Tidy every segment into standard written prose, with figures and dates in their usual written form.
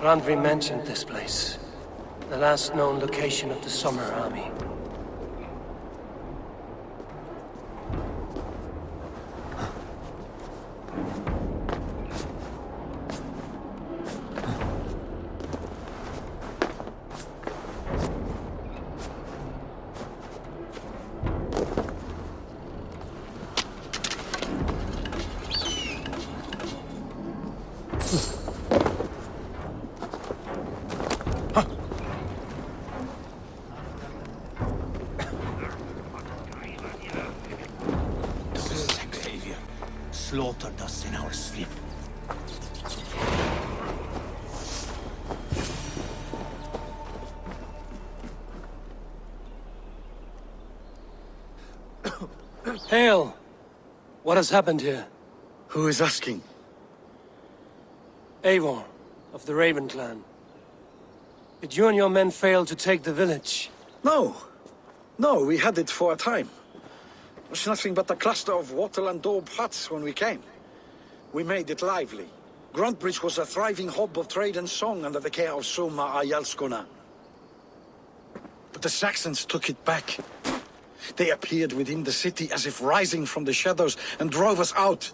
Randvi mentioned this place. The last known location of the Summer Army. Slaughtered us in our sleep. Hail! What has happened here? Who is asking? Eivor, of the Raven clan. Did you and your men fail to take the village? No. No, we had it for a time. It was nothing but a cluster of wattle and daub huts when we came. We made it lively. Gruntbridge was a thriving hub of trade and song under the care of Soma Alliance. But the Saxons took it back. They appeared within the city as if rising from the shadows and drove us out.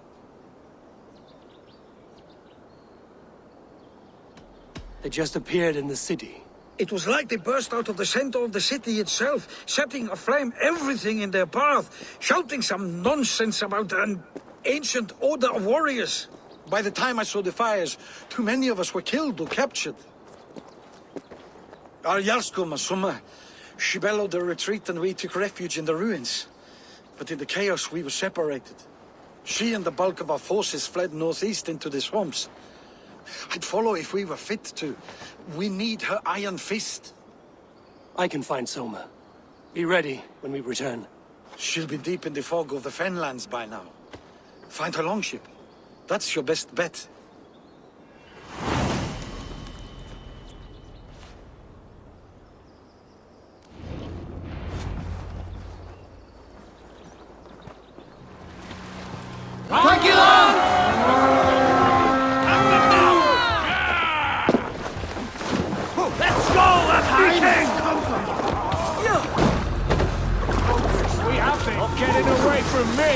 They just appeared in the city. It was like they burst out of the center of the city itself, setting aflame everything in their path, shouting some nonsense about an ancient order of warriors. By the time I saw the fires, too many of us were killed or captured. Our Jarlskoma, Soma, she bellowed a retreat and we took refuge in the ruins. But in the chaos we were separated. She and the bulk of our forces fled northeast into the swamps. I'd follow if we were fit to. We need her iron fist. I can find Soma. Be ready when we return. She'll be deep in the fog of the Fenlands by now. Find her longship. That's your best bet. Getting away from me!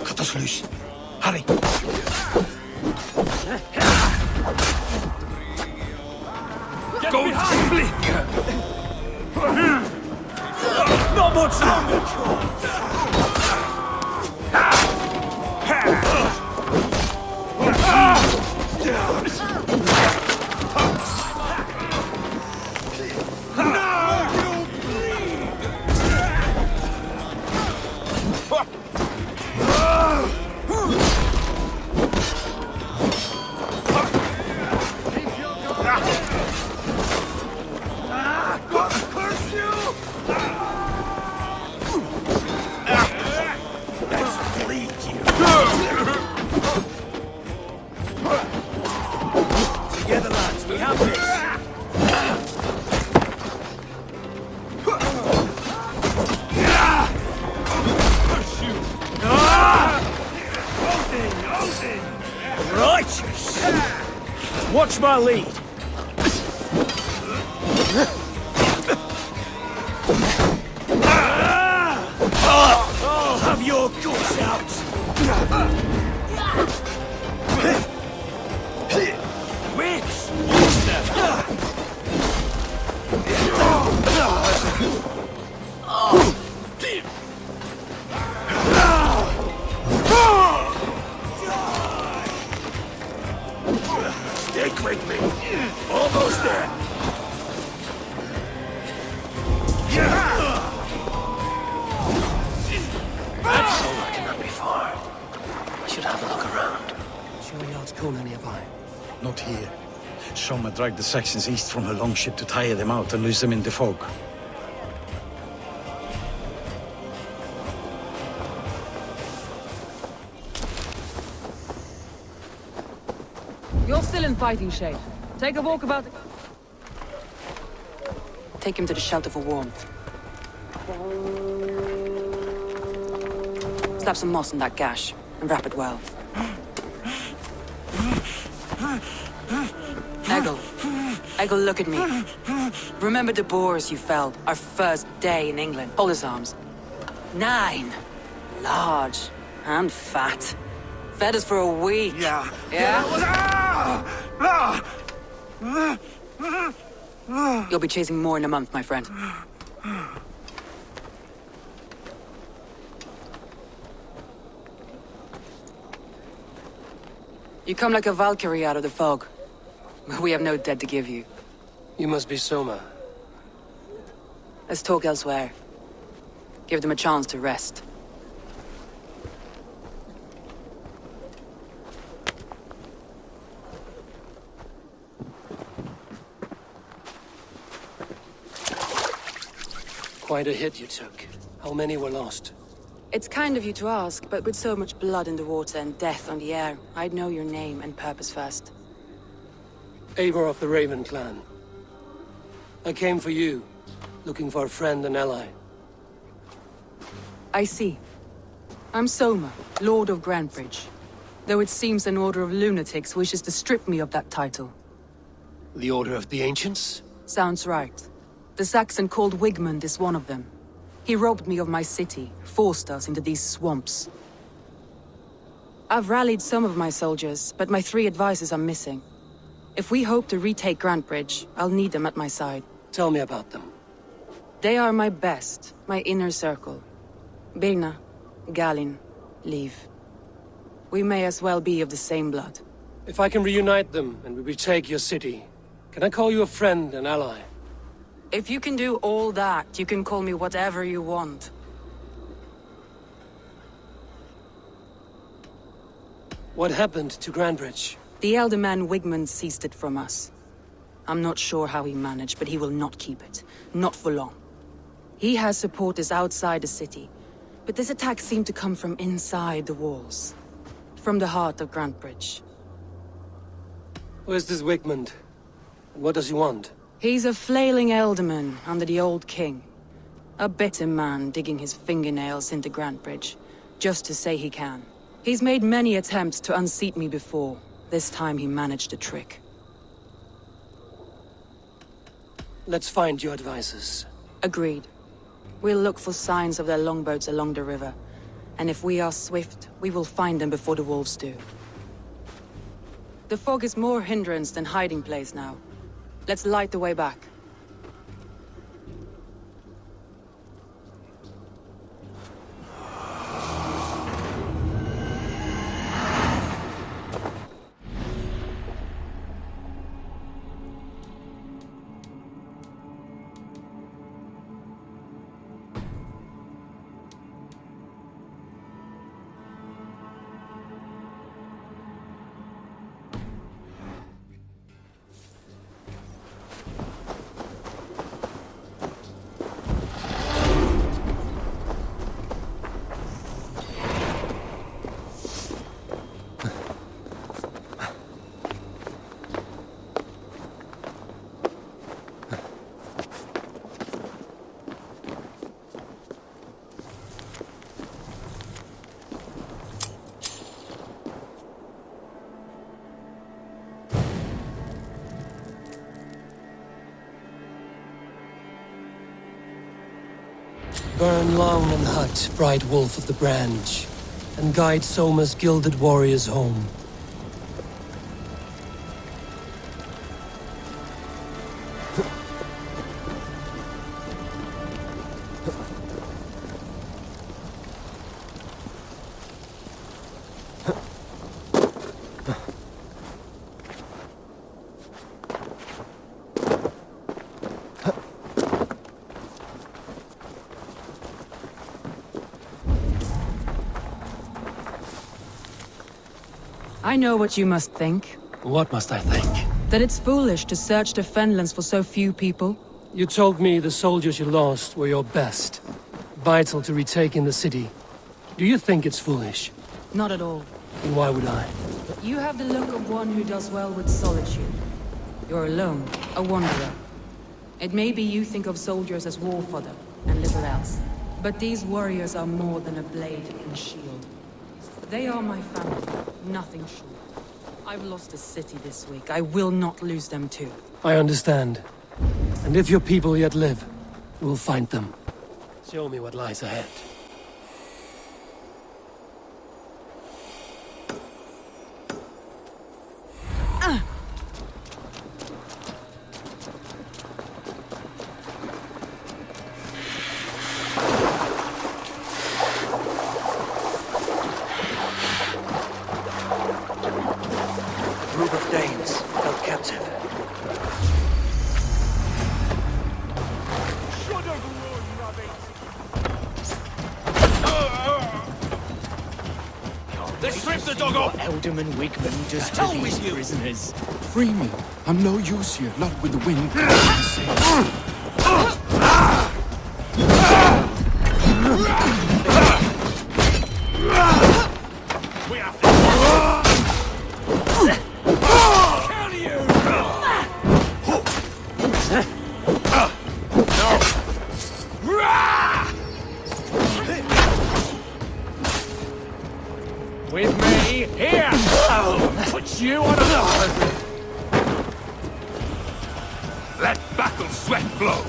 Cut us loose. Hurry! Go split! Not much longer! Together, lads, we have this! Righteous! Watch my lead! I'll have your guts out! Wits! Use them! Stick with me! Almost there! Soma cannot be far. I should have a look around. Sure yards corner nearby. Not here. Soma dragged the Saxons east from her longship to tire them out and lose them in the fog. You're still in fighting shape. Take a walk about the... Take him to the shelter for warmth. Slap some moss on that gash, and wrap it well. Eggle. Eggle, look at me. Remember the boars you fell our first day in England? Hold his arms. 9. Large. And fat. Fed us for a week. Yeah. Yeah? You'll be chasing more in a month, my friend. You come like a Valkyrie out of the fog. We have no dead to give you. You must be Soma. Let's talk elsewhere. Give them a chance to rest. Quite a hit you took. How many were lost? It's kind of you to ask, but with so much blood in the water and death on the air, I'd know your name and purpose first. Eivor of the Raven clan. I came for you, looking for a friend and ally. I see. I'm Soma, Lord of Grantebridge. Though it seems an order of lunatics wishes to strip me of that title. The Order of the Ancients? Sounds right. The Saxon called Wigmund is one of them. He robbed me of my city, forced us into these swamps. I've rallied some of my soldiers, but my 3 advisors are missing. If we hope to retake Grantebridge, I'll need them at my side. Tell me about them. They are my best, my inner circle. Birna, Galin, Liv. We may as well be of the same blood. If I can reunite them and we retake your city, can I call you a friend and ally? If you can do all that, you can call me whatever you want. What happened to Grantebridge? The elder man Wigmund seized it from us. I'm not sure how he managed, but he will not keep it. Not for long. He has supporters outside the city, but this attack seemed to come from inside the walls. From the heart of Grantebridge. Who is this Wigmund? And what does he want? He's a flailing elderman under the old king. A bitter man digging his fingernails into Grantebridge, just to say he can. He's made many attempts to unseat me before. This time he managed a trick. Let's find your advisors. Agreed. We'll look for signs of their longboats along the river. And if we are swift, we will find them before the wolves do. The fog is more hindrance than hiding place now. Let's light the way back. Burn long and hot, bright wolf of the branch, and guide Soma's gilded warriors home. I know what you must think. What must I think? That it's foolish to search the Fenlands for so few people. You told me the soldiers you lost were your best. Vital to retaking the city. Do you think it's foolish? Not at all. And why would I? You have the look of one who does well with solitude. You're alone, a wanderer. It may be you think of soldiers as war fodder, and little else. But these warriors are more than a blade and shield. They are my family, nothing short. I've lost a city this week. I will not lose them too. I understand. And if your people yet live, we'll find them. Show me what lies ahead. A group of Danes held captive. Should have run, rabbit. They stripped the dog off! Alderman Wigman does to hell these with you! prisoners. Free me. I'm no use here, not with the wind. We have to kill you! With me, here! Put you on a... Let battle sweat flow!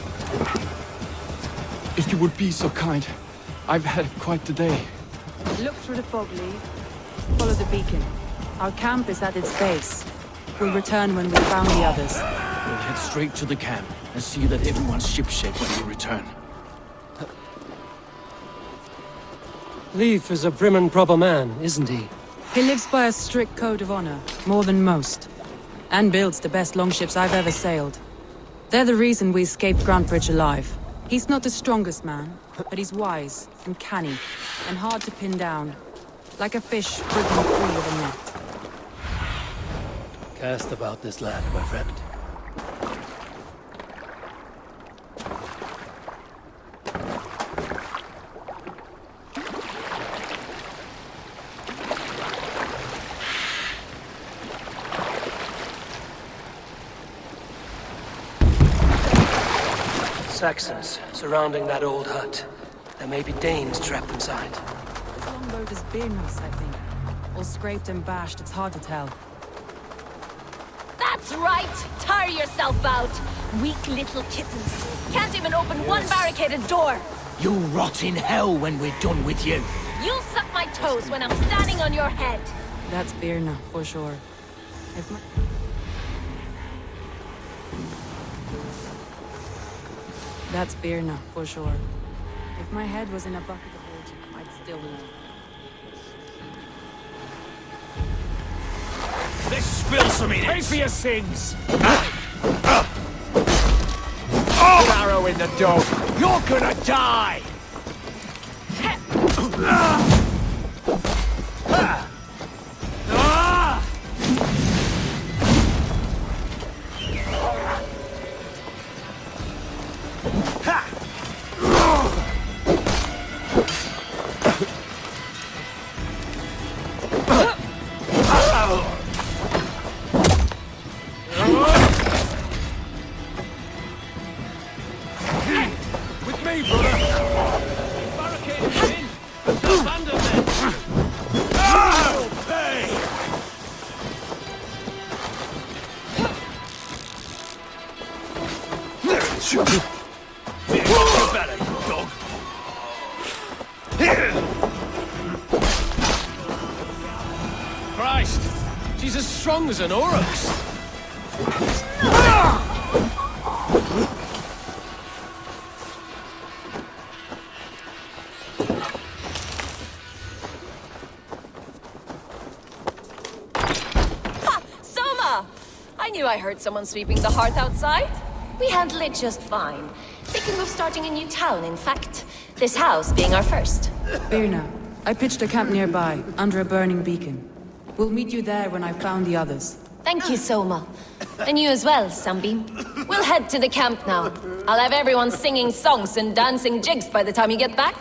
If you would be so kind. I've had quite the day. Look through the fog, Lee. Follow the beacon. Our camp is at its base. We'll return when we've found the others. We'll head straight to the camp and see that everyone's shipshape when we return. Leif is a prim and proper man, isn't he? He lives by a strict code of honor, more than most. And builds the best longships I've ever sailed. They're the reason we escaped Grantbridge alive. He's not the strongest man, but he's wise and canny, and hard to pin down. Like a fish wriggling free of a net. Cast about this land, my friend. Saxons surrounding that old hut. There may be Danes trapped inside. This longboat is Birnus, I think. All scraped and bashed, it's hard to tell. That's right! Tire yourself out! Weak little kittens. Can't even open one barricaded door! You'll rot in hell when we're done with you. You'll suck my toes when I'm standing on your head! That's Birna, for sure. If my... That's Birna, for sure. If my head was in a bucket of water, I'd still know. Let's spill some in it! Pay for your sins! Arrow in the dog! You're gonna die! With me, brother! Barricade in! Abandon them! I'll pay! You better, you dog! Christ! She's as strong as an oryx! Soma! I knew I heard someone sweeping the hearth outside. We handle it just fine. Thinking of starting a new town, in fact. This house being our first. Birna, I pitched a camp nearby, under a burning beacon. We'll meet you there when I've found the others. Thank you, Soma. And you as well, Sunbeam. We'll head to the camp now. I'll have everyone singing songs and dancing jigs by the time you get back.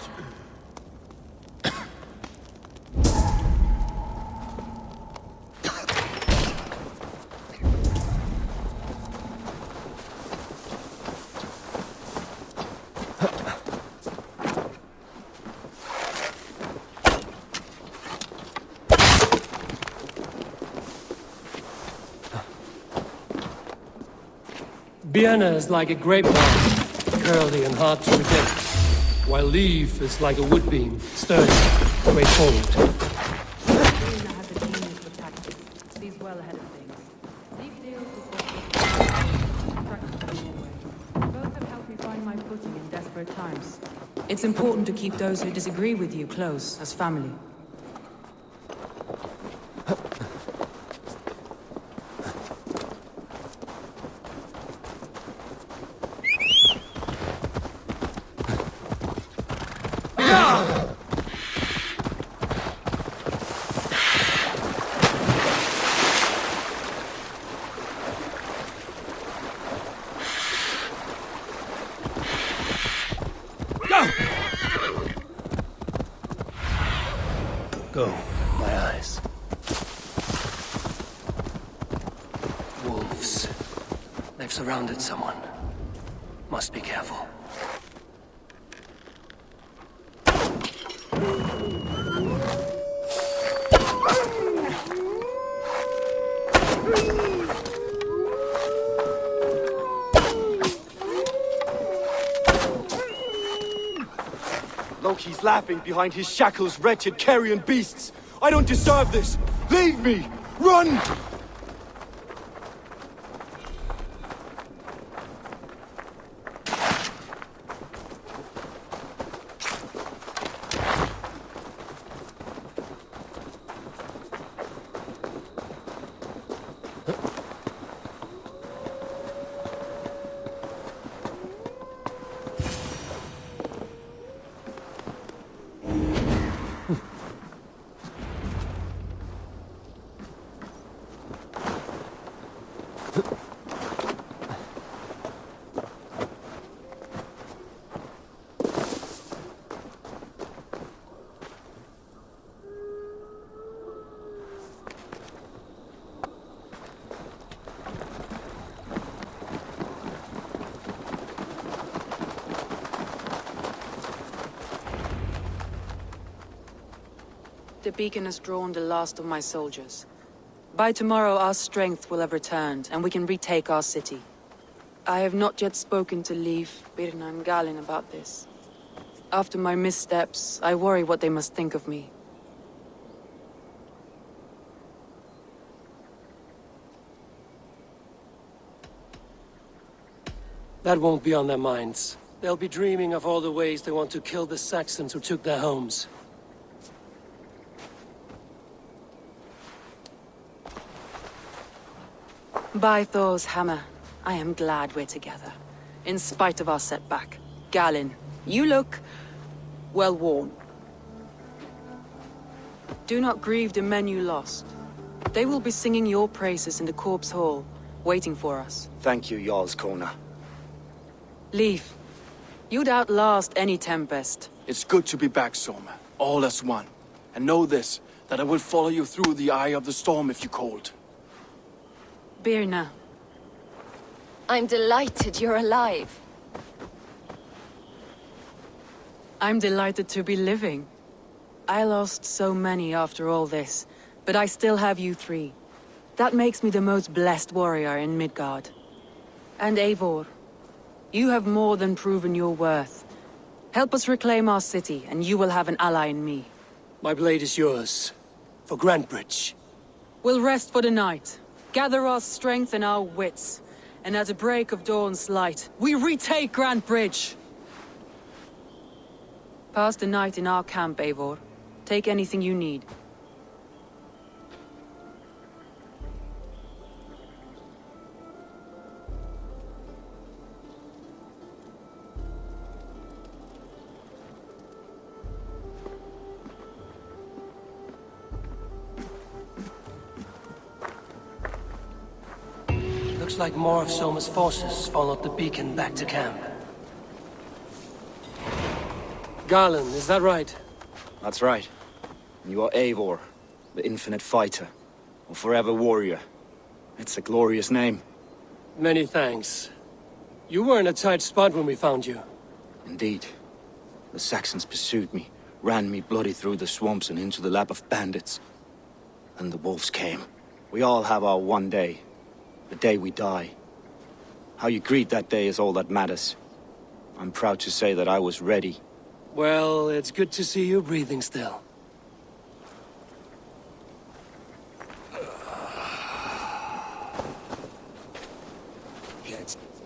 Vienna is like a grapevine, curly and hard to predict, while Leaf is like a wood beam, sturdy, straightforward. Irina has a genius for tactics. Sees well ahead of things. Leaf deals with practical in your way. Both have helped me find my footing in desperate times. It's important to keep those who disagree with you close, as family. Go, my eyes. Wolves. They've surrounded someone. Must be careful. Loki's laughing behind his shackles, wretched carrion beasts! I don't deserve this! Leave me! Run! The beacon has drawn the last of my soldiers. By tomorrow our strength will have returned, and we can retake our city. I have not yet spoken to Leif, Birna and Galin about this. After my missteps, I worry what they must think of me. That won't be on their minds. They'll be dreaming of all the ways they want to kill the Saxons who took their homes. By Thor's hammer, I am glad we're together. In spite of our setback. Galin, you look well worn. Do not grieve the men you lost. They will be singing your praises in the corpse hall, waiting for us. Thank you, Jarl's Kona. Leif, you'd outlast any tempest. It's good to be back, Soma. All as one. And know this, that I will follow you through the eye of the storm if you called. Birna. I'm delighted you're alive. I'm delighted to be living. I lost so many after all this, but I still have you three. That makes me the most blessed warrior in Midgard. And Eivor, you have more than proven your worth. Help us reclaim our city, and you will have an ally in me. My blade is yours. For Grantbridge. We'll rest for the night. Gather our strength and our wits. And at the break of dawn's light, we retake Grantbridge! Pass the night in our camp, Eivor. Take anything you need. Looks like more of Soma's forces followed the beacon back to camp. Garland, is that right? That's right. You are Eivor, the infinite fighter, or forever warrior. It's a glorious name. Many thanks. You were in a tight spot when we found you. Indeed. The Saxons pursued me, ran me bloody through the swamps and into the lap of bandits. And the wolves came. We all have our one day. The day we die. How you greet that day is all that matters. I'm proud to say that I was ready. Well, it's good to see you breathing still.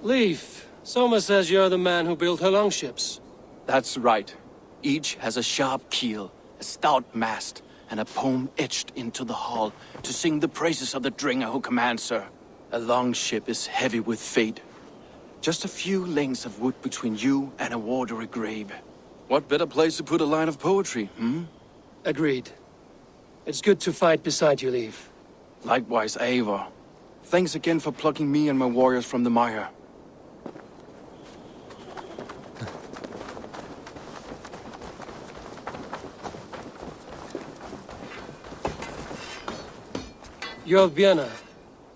Leif, Soma says you're the man who built her longships. That's right. Each has a sharp keel, a stout mast, and a poem etched into the hull to sing the praises of the dringer who commands her. A longship is heavy with fate. Just a few lengths of wood between you and a watery grave. What better place to put a line of poetry, hmm? Agreed. It's good to fight beside you, Leif. Likewise, Eivor. Thanks again for plucking me and my warriors from the mire. You're Björna.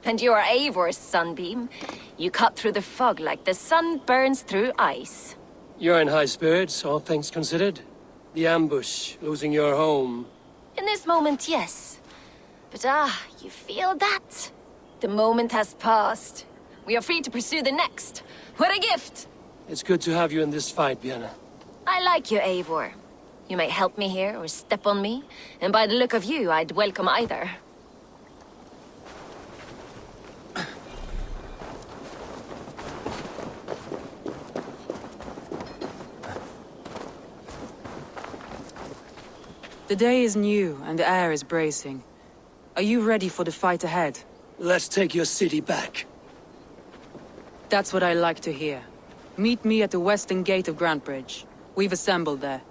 And you are Eivor's sunbeam. You cut through the fog like the sun burns through ice. You're in high spirits, all things considered. The ambush, losing your home. In this moment, yes. But you feel that? The moment has passed. We are free to pursue the next. What a gift! It's good to have you in this fight, Björna. I like you, Eivor. You may help me here or step on me, and by the look of you, I'd welcome either. The day is new, and the air is bracing. Are you ready for the fight ahead? Let's take your city back. That's what I like to hear. Meet me at the western gate of Grantbridge. We've assembled there.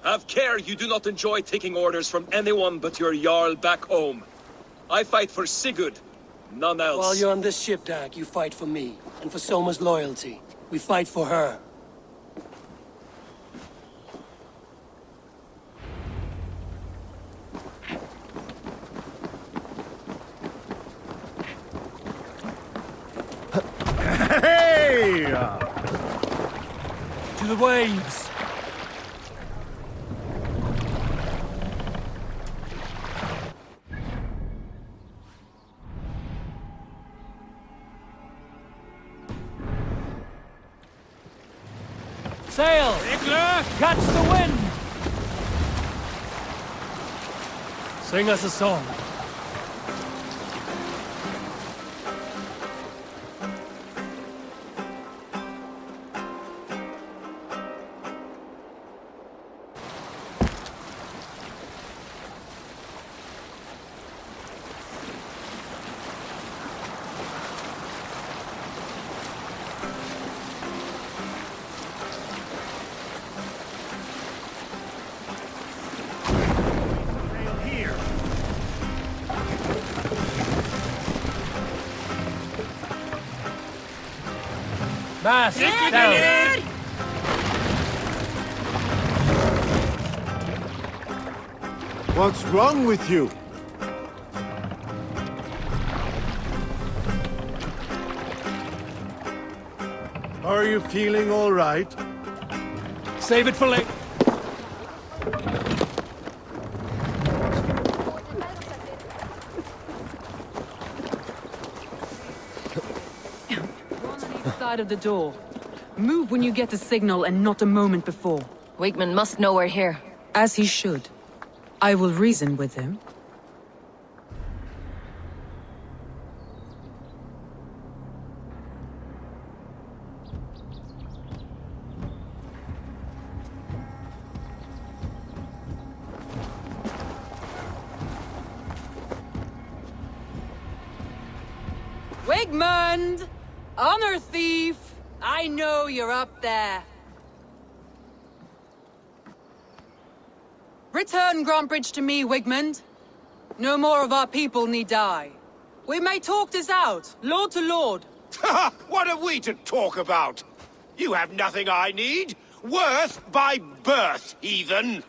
Have care you do not enjoy taking orders from anyone but your Jarl back home. I fight for Sigurd, none else. While you're on this ship, Dag, you fight for me, and for Soma's loyalty. We fight for her. Hey! To the waves! Sail! Ickler! Catch the wind! Sing us a song. Mast down! What's wrong with you? Are you feeling all right? Save it for later. Side of the door. Move when you get a signal and not a moment before. Wigman must know we're here. As he should. I will reason with him. Wigmund! Honor thief! I know you're up there. Return Grantbridge to me, Wigmund. No more of our people need die. We may talk this out, lord to lord. What are we to talk about? You have nothing I need. Worth by birth, heathen.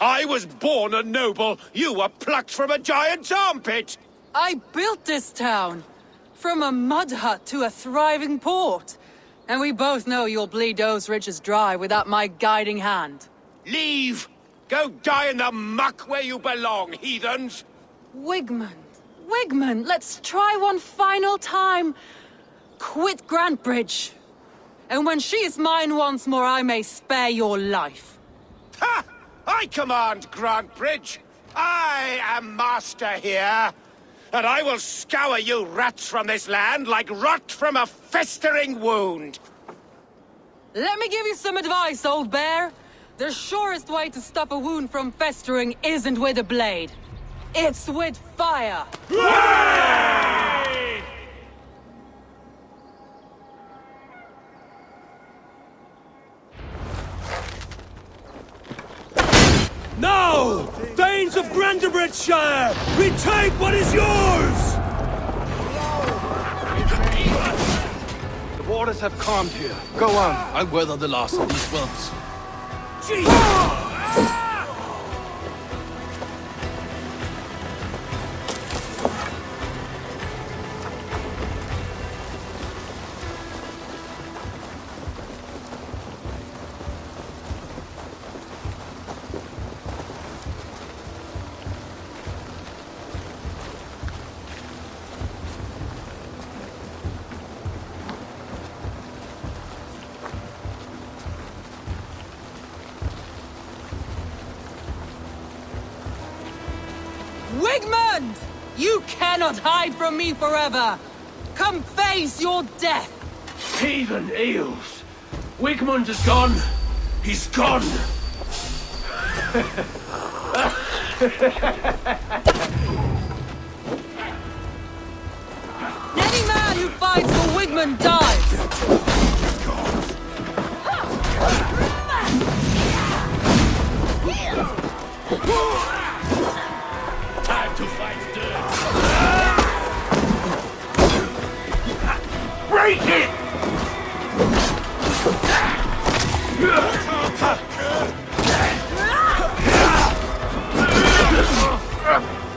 I was born a noble. You were plucked from a giant's armpit. I built this town. From a mud hut to a thriving port. And we both know you'll bleed those riches dry without my guiding hand. Leave! Go die in the muck where you belong, heathens! Wigmund, Wigmund, let's try one final time. Quit Grantbridge! And when she is mine once more, I may spare your life. Ha! I command Grantbridge! I am master here! And I will scour you rats from this land like rot from a festering wound! Let me give you some advice, old bear. The surest way to stop a wound from festering isn't with a blade. It's with fire! Now! Thanes of Brandenburgshire! Retake what is yours! The waters have calmed here. Go on. I'll weather the last of these swells. Wigmund! You cannot hide from me forever! Come face your death! Heathen eels! Wigmund is gone! He's gone! Any man who fights for Wigmund dies! Time to fight dirt! Break it!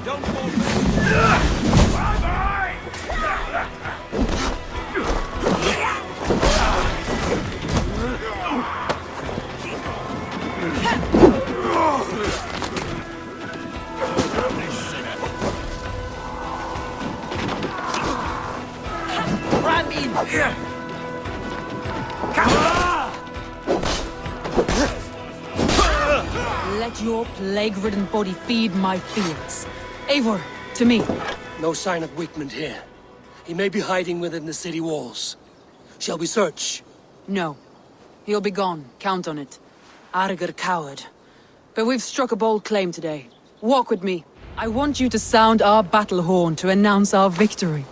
Don't fall Let your plague-ridden body feed my fields. Eivor, to me. No sign of Wigmund here. He may be hiding within the city walls. Shall we search? No. He'll be gone, count on it. Arger coward. But we've struck a bold claim today. Walk with me. I want you to sound our battle horn to announce our victory.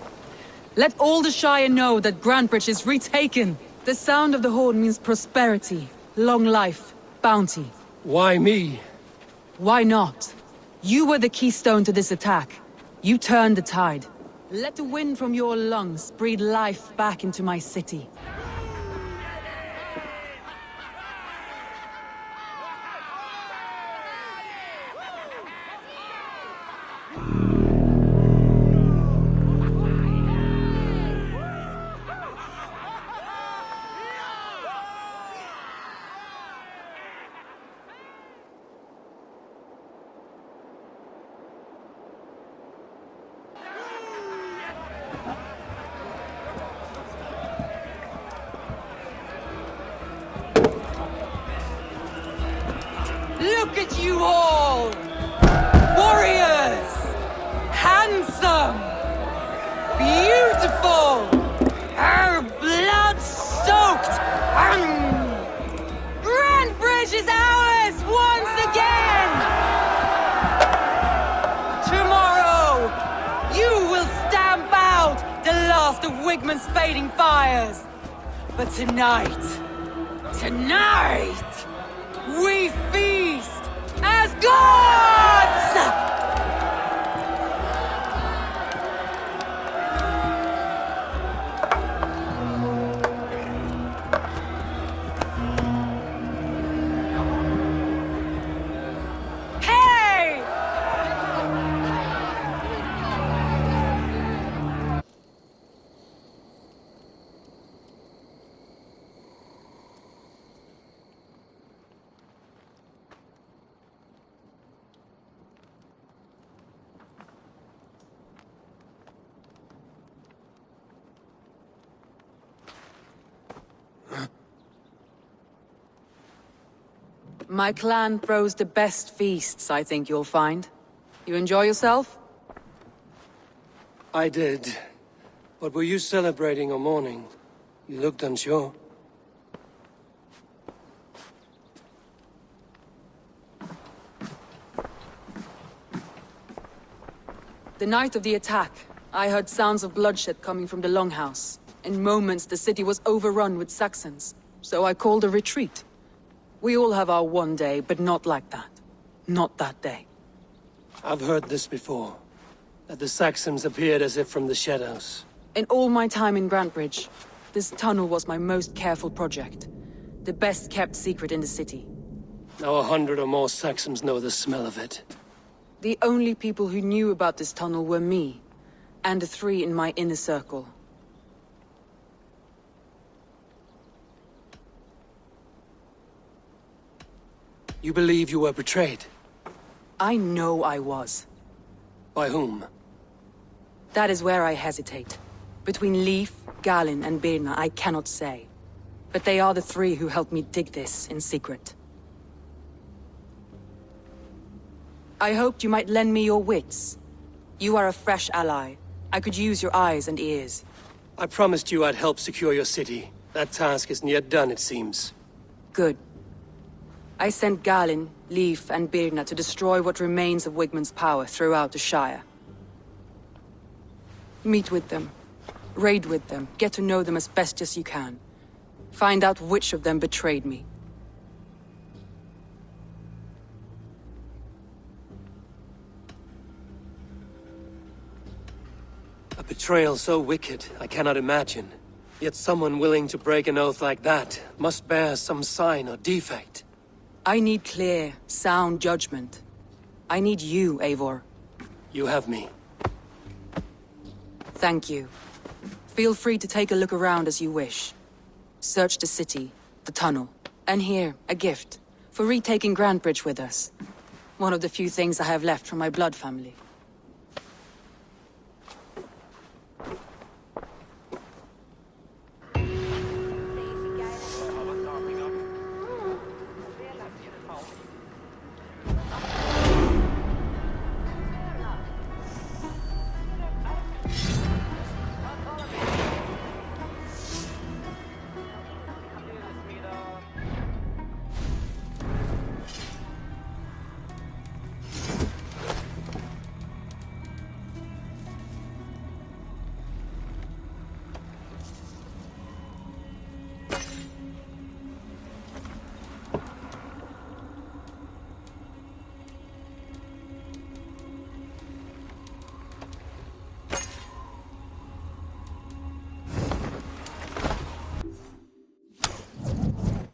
Let all the Shire know that Grantbridge is retaken. The sound of the horn means prosperity, long life, bounty. Why me? Why not? You were the keystone to this attack. You turned the tide. Let the wind from your lungs breathe life back into my city. Look at you all! Warriors! Handsome! Beautiful! Her blood-soaked! Grantbridge is ours once again! Tomorrow, you will stamp out the last of Wigmund's fading fires. But tonight, we feast as gods! Hey! My clan throws the best feasts, I think you'll find. You enjoy yourself? I did. But were you celebrating or mourning? You looked unsure. The night of the attack, I heard sounds of bloodshed coming from the Longhouse. In moments, the city was overrun with Saxons, so I called a retreat. We all have our one day, but not like that. Not that day. I've heard this before. That the Saxons appeared as if from the shadows. In all my time in Grantbridge, this tunnel was my most careful project. The best kept secret in the city. Now 100 or more Saxons know the smell of it. The only people who knew about this tunnel were me, and the 3 in my inner circle. You believe you were betrayed? I know I was. By whom? That is where I hesitate. Between Leif, Galin, and Birna, I cannot say. But they are the 3 who helped me dig this in secret. I hoped you might lend me your wits. You are a fresh ally. I could use your eyes and ears. I promised you I'd help secure your city. That task isn't yet done, it seems. Good. I sent Galin, Leif, and Birna to destroy what remains of Wigmund's power throughout the Shire. Meet with them. Raid with them. Get to know them as best as you can. Find out which of them betrayed me. A betrayal so wicked, I cannot imagine. Yet someone willing to break an oath like that must bear some sign or defect. I need clear, sound judgment. I need you, Eivor. You have me. Thank you. Feel free to take a look around as you wish. Search the city, the tunnel, and here, a gift, for retaking Grantbridge with us. One of the few things I have left from my blood family.